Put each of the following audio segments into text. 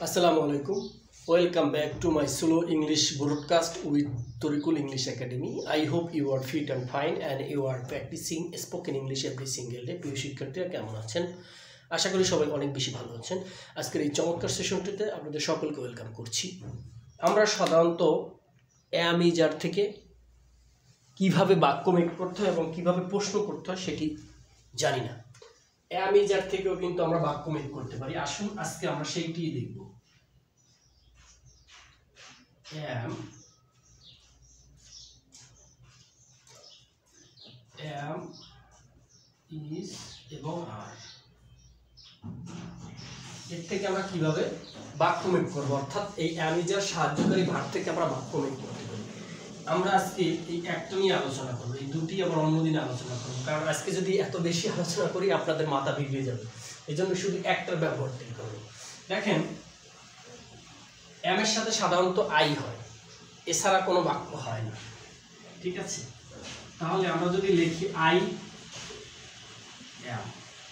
Assalamu alaikum. Welcome back to my solo English broadcast with Torikul English Academy. I hope you are fit and fine and you are practicing spoken English every single day. প্রিয় শিক্ষার্থীরা কেমন আছেন? আশা করি সবাই অনেক বেশি ভালো আছেন। আজকের এই চমৎকার সেশনটিতে আপনাদের সকলকে ওয়েলকাম করছি। আমরা সাধারণত am is are থেকে কিভাবে বাক্য মেক করতে হয় এবং কিভাবে প্রশ্ন করতে হয় সেটি জানি না। am is are থেকেও কিন্তু আমরা বাক্য মেক করতে পারি। আসুন আজকে আমরা সেইটিই দেখব। am is এবং are এর থেকে আমরা কিভাবে বাক্য মেক করব, অর্থাৎ এই am is এর সাহায্যকারী ভার্ব থেকে আমরা বাক্য মেক করতে পারি। আমরা আজকে এই একটা নিয়ে আলোচনা করব, এই দুটি আবার অন্যদিনে আলোচনা করব, কারণ আজকে যদি এত বেশি আলোচনা করি আপনাদের মাথা বিগড়ে যাবে। এজন্য শুধু একটার ব্যবহারটাই করব। দেখেন, am এর সাথে সাধারণত I হয়, এছাড়া কোনো বাক্য হয় না, ঠিক আছে? তাহলে আমরা যদি লিখি I am,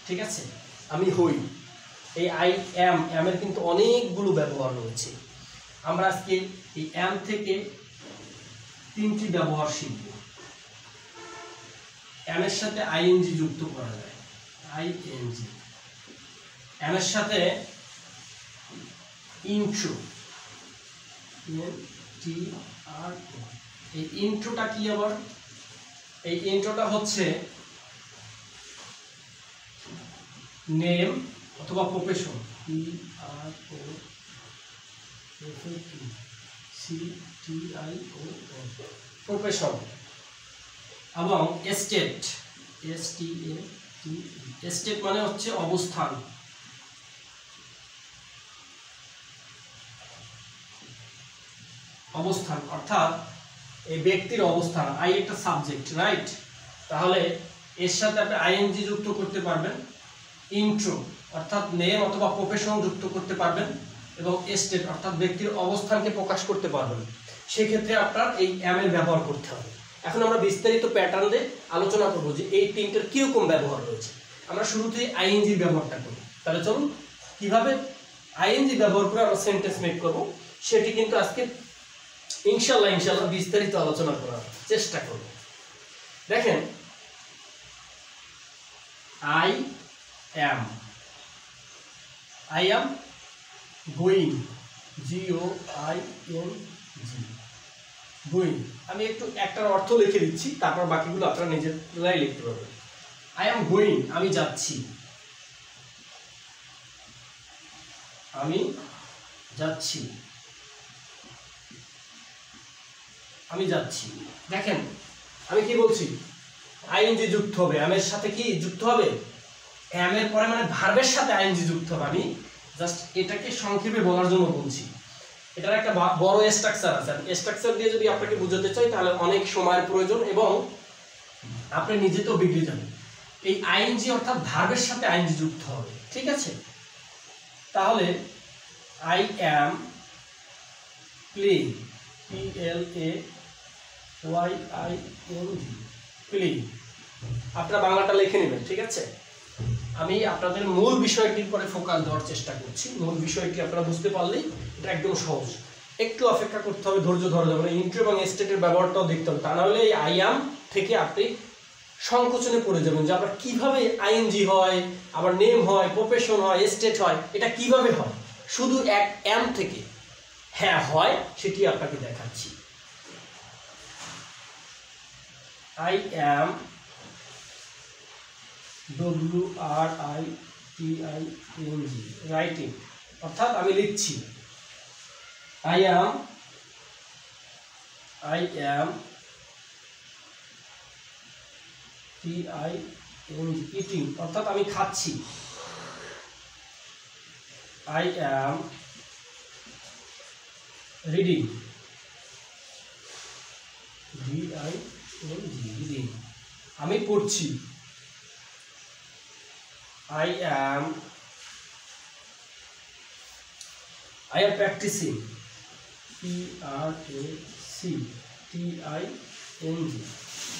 ঠিক আছে, আমি হই, এই I am এর কিন্তু অনেকগুলো ব্যবহার রয়েছে। আমরা আজকে এই am থেকে তিনটি ব্যবহার শিখব। am এর সাথে ing যুক্ত করা যায়, ing। am এর সাথে intro, এই ইন্ট্রোটা কি? আবার এই ইন্ট্রোটা হচ্ছে নেম অথবা প্রফেশন, প্রফেশন, এবং স্টেট, স্টেট মানে হচ্ছে অবস্থান। অবস্থান অর্থাৎ এই ব্যক্তির অবস্থান। আই একটা সাবজেক্ট, রাইট? তাহলে এর সাথে আপনি আইএনজি যুক্ত করতে পারবেন, ইন্ট্রো অর্থাৎ নেম অথবা প্রফেশন যুক্ত করতে পারবেন, এবং স্টেট অর্থাৎ ব্যক্তির অবস্থানকে প্রকাশ করতে পারবেন। সেক্ষেত্রে আপনার এই am এর ব্যবহার করতে হবে। এখন আমরা বিস্তারিত প্যাটার্নে আলোচনা করব যে এই তিনটার কিরকম ব্যবহার রয়েছে। আমরা শুরুতেই আইএনজির ব্যবহারটা করি। তাহলে চলুন কিভাবে আইএনজি ব্যবহার করে আমরা সেন্টেন্স মেক করব সেটি কিন্তু আজকে ইনশাআল্লাহ বিস্তারিত আলোচনা করার চেষ্টা করব। দেখেন, I am going, going, going। আমি একটু একটার অর্থ লিখে দিচ্ছি, তারপর বাকিগুলো আপনারা নিজেরাই লিখতে পারবেন। I am going, আমি যাচ্ছি, আমি যাচ্ছি, আমি যাচ্ছি। দেখেন, আমি কি বলছি? আইএনজি যুক্ত হবে, am এর সাথে কি যুক্ত হবে? am এর পরে মানে ভার্বের সাথে আইএনজি যুক্ত হবে। আমি জাস্ট এটাকে সংক্ষেপে বলার জন্য বলছি। এটার একটা বড় স্ট্রাকচার আছে। স্ট্রাকচার দিয়ে যদি আপনাকে বোঝাতে চাই তাহলে অনেক সময়ের প্রয়োজন এবং আপনি নিজেতেও বিগড়ে যাবেন। এই আইএনজি অর্থাৎ ভার্বের সাথে আইএনজি যুক্ত হবে, ঠিক আছে? তাহলে I am playing, PLAYING, playing. আপনারা বাংলাটা লিখে নেবেন, ঠিক আছে? আমি আপনাদের মূল বিষয়টির পরে ফোকাস দেওয়ার চেষ্টা করছি। মূল বিষয়টি আপনারা বুঝতে পারলেই এটা একদম সহজ। একটু অপেক্ষা করতে হবে, ধৈর্য ধরা যাবে না। ইন্ট্রো এবং স্টেটের ব্যবহারটাও দেখতে হবে, তা না হলে এই I am থেকে আপনি সংকোচনে পড়ে যাবেন যে আবার কিভাবে আইএনজি হয়, আবার নেম হয়, প্রফেশন হয়, স্টেট হয়, এটা কিভাবে হয় শুধু এক am থেকে। হ্যাঁ হয়, সেটি আপনাকে দেখাচ্ছি। I am WRITING, রাইটিং অর্থাৎ আমি লিখছি। I am TING, ইটিং অর্থাৎ আমি খাচ্ছি। I am reading, reading, আমি পড়ছি। I am practicing, PRACTING,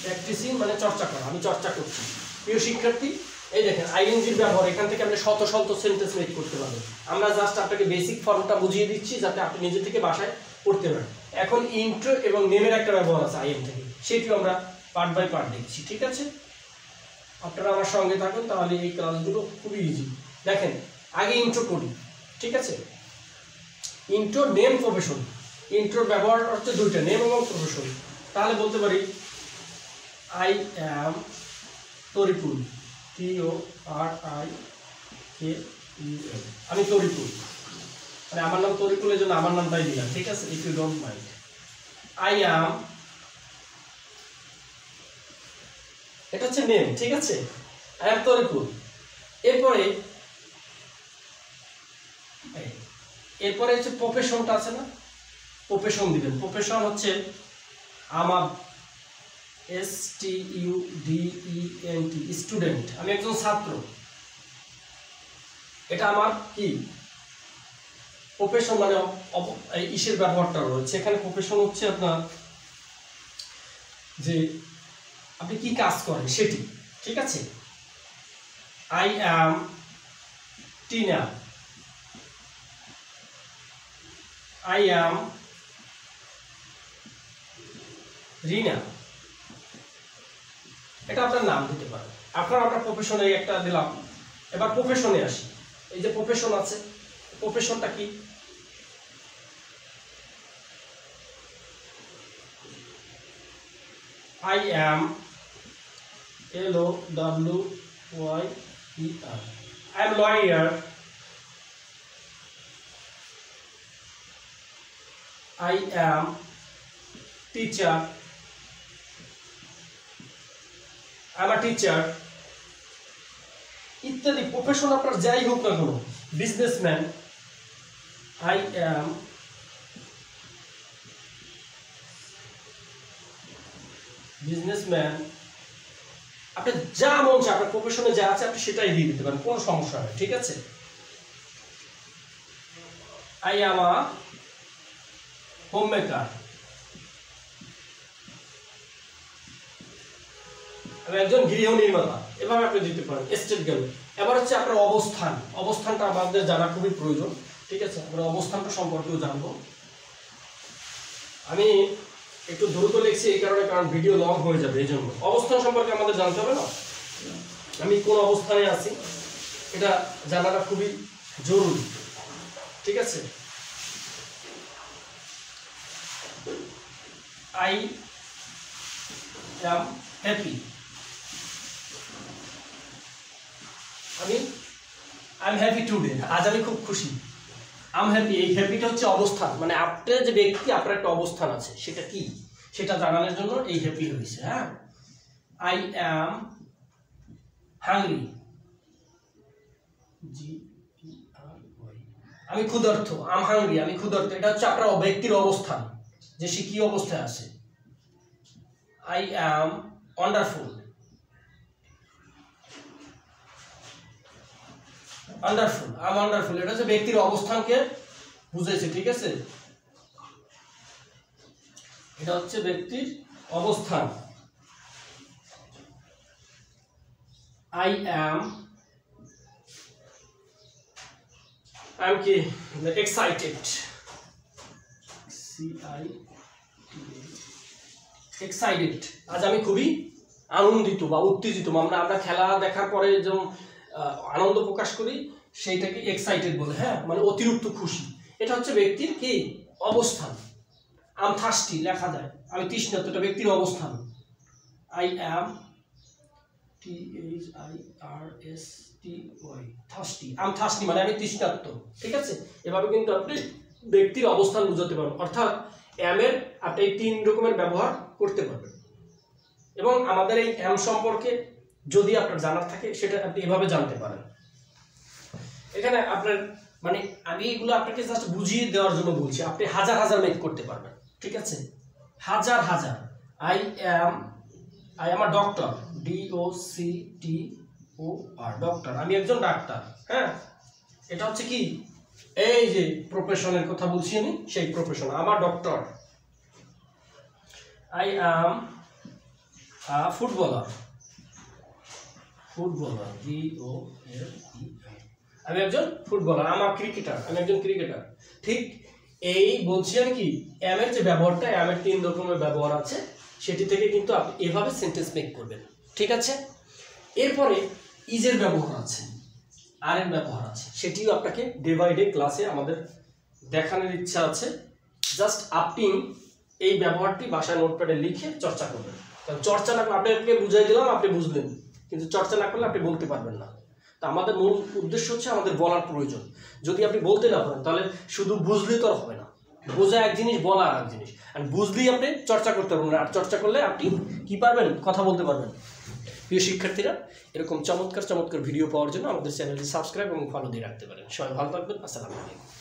practising মানে চর্চা করা, আমি চর্চা করছি। প্রিয় শিক্ষার্থী, এই দেখেন আইএনজির ব্যবহার এখান থেকে আপনি শত শত সেন্টেন্স মেক করতে পারবেন। আমরা জাস্ট আপনাকে বেসিক ফর্মটা বুঝিয়ে দিচ্ছি যাতে আপনি নিজে থেকে বাসায় পড়তে পারেন। এখন ইন্ট্রো এবং নেমের একটা ব্যবহার আছে আইএন থেকে, সেটিও আমরা পার্ট বাই পার্ট দেখছি, ঠিক আছে? আপনারা আমার সঙ্গে থাকুন, তাহলে এই ক্লাসগুলো খুবই ইজি। দেখেন আগে ইন্ট্রো করি, ঠিক আছে? Intro, name, profession. ইন্ট্রোর ব্যবহার হচ্ছে দুইটা, নেম এবং প্রফেশন। তাহলে বলতে পারি আই অ্যাম তরিকুল, TORIKUL, আমি তরিকুল, মানে আমার নাম তরিকুল, এই জন্য আমার নামটাই দিলাম, ঠিক আছে? If you don't mind. I am, এটা হচ্ছে নেম, ঠিক আছে? I am Tarikul. এরপরে হচ্ছে প্রফেশনটা আছে না, প্রফেশন দিবেন। প্রফেশন হচ্ছে আমার STUDENT, স্টুডেন্ট, আমি একজন ছাত্র। এটা আমার কি প্রফেশন, মানে ইসের ব্যবহারটা রয়েছে এখানে। প্রফেশন হচ্ছে আপনার যে আপনি কি কাজ করেন সেটি, ঠিক আছে? I am Tina, I am Rina, এটা আপনার নাম দিতে পারেন। আপনার প্রফেশনে একটা দিলাম। এবার প্রফেশনে আসি। এই যে প্রফেশন আছে, প্রফেশনটা কি? I am LOWYER, I am lawyer, I am teacher, I am a teacher, ইত্যাদি। প্রফেশন আপনার যাই হোক না কেন, বিজনেসম্যান, I am বিজনেসম্যান। আপনি যা মন চায় আপনার প্রফেশনে যা আছে আপনি সেটাই দিয়ে দিতে পারেন, কোনো সমস্যা নেই, ঠিক আছে? I am a হোমমেকার, আমি একজন গৃহ নির্মাতা, এভাবে আপনি দিতে পারেন। স্টেট গেল। এবার হচ্ছে আপনার অবস্থান। অবস্থানটা আমাদের জানা খুবই প্রয়োজন, ঠিক আছে? আমরা অবস্থানটা সম্পর্কেও জানবো। আমি একটু দ্রুত লিখছি এই কারণে, কারণ ভিডিও লং হয়ে যাবে, এই জন্য। অবস্থান সম্পর্কে আমাদের জানতে হবে না, আমি কোন অবস্থানে আছি এটা জানাটা খুবই জরুরি, ঠিক আছে? I am happy, I am happy today, আজ আমি খুব খুশি। I am happy, এই হ্যাপিটা হচ্ছে অবস্থান, মানে আপনার যে ব্যক্তি, আপনার একটা অবস্থান আছে, সেটা কি সেটা জানানোর জন্য এই হ্যাপি হয়েছে। হ্যাঁ, I am hungry, GERY, আমি ক্ষুধার্ত, I am hungry, আমি ক্ষুধার্ত। এটা হচ্ছে আপনার ব্যক্তির অবস্থান, যে সে কি অবস্থায় আছে। I am wonderful, wonderful, I am wonderful, এটা হচ্ছে ব্যক্তির অবস্থানকে বুঝাইছে, ঠিক আছে? এটা হচ্ছে ব্যক্তির অবস্থান। I am কি excited, excited, আজ আমি খুবই আনন্দিত বা উত্তেজিত। আমরা খেলা দেখার পরে যেমন আনন্দ প্রকাশ করি সেইটাকে এক্সাইটেড বলে, হ্যাঁ, মানে অতিরিক্ত খুশি। এটা হচ্ছে ব্যক্তির কি অবস্থান। আম থার্স্টি লেখা যায়, আমি তৃষ্ণার্ত, এটা ব্যক্তির অবস্থান। I am THIRSTY, thirsty, am thirsty মানে আমি তৃষ্ণার্ত, ঠিক আছে? এভাবে কিন্তু আপনি ব্যক্তির অবস্থান বুঝাতে পারেন। অর্থাৎ এম এর আপনি এই 3 রকমের ব্যবহার করতে পারবেন। এবং আমাদের এই এম সম্পর্কে যদি আপনার জানার থাকে সেটা আপনি এভাবে জানতে পারেন। এখানে আপনার মানে আমি এগুলো আপনাকে জাস্ট বুঝিয়ে দেওয়ার জন্য বলছি, আপনি হাজার হাজার মেক করতে পারবেন, ঠিক আছে? হাজার হাজার। I am a doctor, DOCTOR, doctor, আমি একজন ডাক্তার। হ্যাঁ, এটা হচ্ছে কি এই যে প্রফেশনের কথা বলছি আমি, সেই প্রফেশন আমার doctor. I am a footballer, footballer, আমি একজন ফুটবলার, আমার ক্রিকেটার, আমি একজন ক্রিকেটার। ঠিক এই বলছি আমি কি এম এর যে ব্যবহারটা, এম এর 3 রকমের ব্যবহার আছে, সেটি থেকে কিন্তু আপনি এভাবে সেন্টেন্স মেক করবেন। ঠিক আছে, এরপরে ইজের ব্যবহার আছে, আর এর ব্যবহার আছে, সেটিও আপনাকে ডে বাই ডে ক্লাসে আমাদের দেখানোর ইচ্ছা আছে। জাস্ট আপনি এই ব্যবহারটি বাসায় নোটপ্যাডে লিখে চর্চা করবেন। কারণ চর্চা না করলে, আপনাকে বুঝাই দিলাম, আপনি বুঝলেন, কিন্তু চর্চা না করলে আপনি বলতে পারবেন না। তা আমাদের মূল উদ্দেশ্য হচ্ছে আমাদের বলার প্রয়োজন। যদি আপনি বলতে না পারেন তাহলে শুধু বুঝলেই তো হবে না, বোঝা এক জিনিস, বলা আর এক জিনিস। আর বুঝলেই আপনি চর্চা করতে পারবেন না, আর চর্চা করলে আপনি কি পারবেন, কথা বলতে পারবেন। প্রিয় শিক্ষার্থীরা, এরকম চমৎকার চমৎকার ভিডিও পাওয়ার জন্য আমাদের চ্যানেলটি সাবস্ক্রাইব এবং ফলো দিয়ে রাখতে পারেন। সবাই ভালো থাকবেন। আসসালামু আলাইকুম।